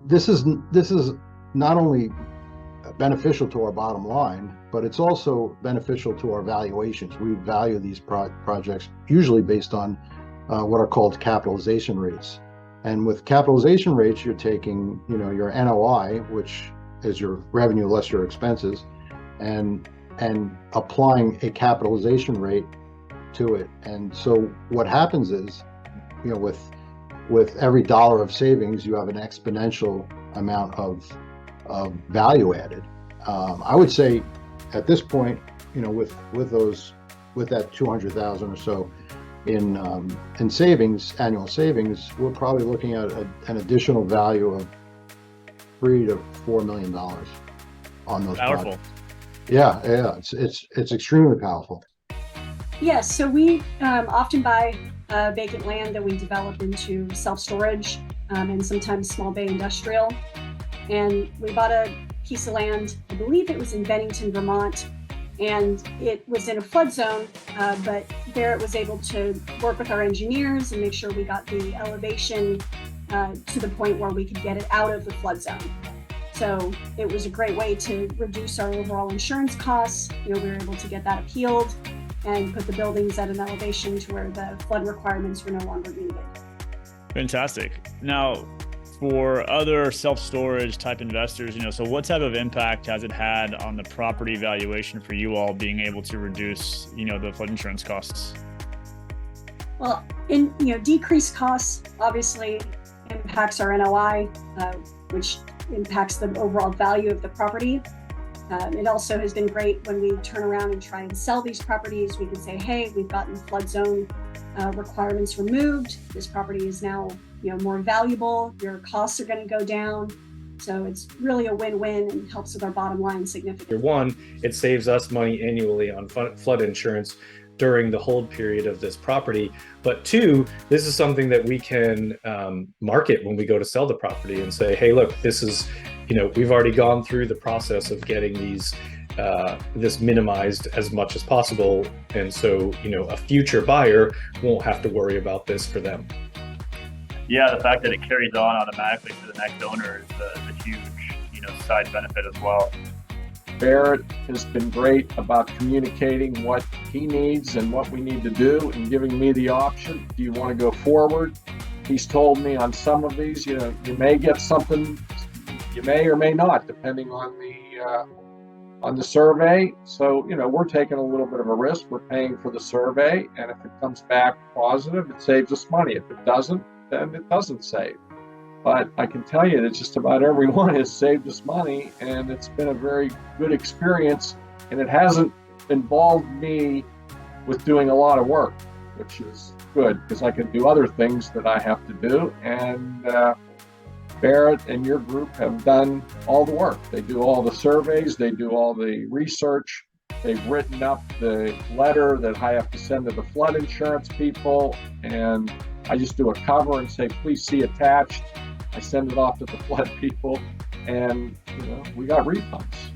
This is not only beneficial to our bottom line, but it's also beneficial to our valuations. We value these projects usually based on what are called capitalization rates. And with capitalization rates, you're taking, your NOI, which is your revenue less your expenses, and applying a capitalization rate to it. And so what happens is, with every dollar of savings, you have an exponential amount of value added. I would say at this point, with that 200,000 or so in savings, annual savings, we're probably looking at an additional value of $3 to $4 million on those Powerful. projects. Yeah, it's extremely powerful. Yes, so we often buy vacant land that we develop into self-storage and sometimes small bay industrial. And we bought a piece of land, I believe it was in Bennington, Vermont, and it was in a flood zone, but Barrett was able to work with our engineers and make sure we got the elevation to the point where we could get it out of the flood zone. So it was a great way to reduce our overall insurance costs. We were able to get that appealed and put the buildings at an elevation to where the flood requirements were no longer needed. Fantastic. Now, for other self-storage type investors, so what type of impact has it had on the property valuation for you all being able to reduce, the flood insurance costs? Well, decreased costs obviously impacts our NOI, which impacts the overall value of the property. It also has been great when we turn around and try and sell these properties. We can say, hey, we've gotten flood zone requirements removed. This property is now more valuable. Your costs are going to go down. So it's really a win-win and helps with our bottom line significantly. One, it saves us money annually on flood insurance during the hold period of this property. But two, this is something that we can market when we go to sell the property and say, hey, look, this is, we've already gone through the process of getting this minimized as much as possible. And so, a future buyer won't have to worry about this for them. Yeah, the fact that it carries on automatically to the next owner is a huge, side benefit as well. Barrett has been great about communicating what he needs and what we need to do and giving me the option. Do you want to go forward? He's told me on some of these, you may get something, you may or may not, depending on the survey. So, we're taking a little bit of a risk. We're paying for the survey, and if it comes back positive, it saves us money. If it doesn't, then it doesn't save. But I can tell you that just about everyone has saved us money, and it's been a very good experience, and it hasn't involved me with doing a lot of work, which is good because I can do other things that I have to do. And Barrett and your group have done all the work. They do all the surveys, they do all the research, they've written up the letter that I have to send to the flood insurance people, and I just do a cover and say, please see attached. I send it off to the flood people, and we got refunds.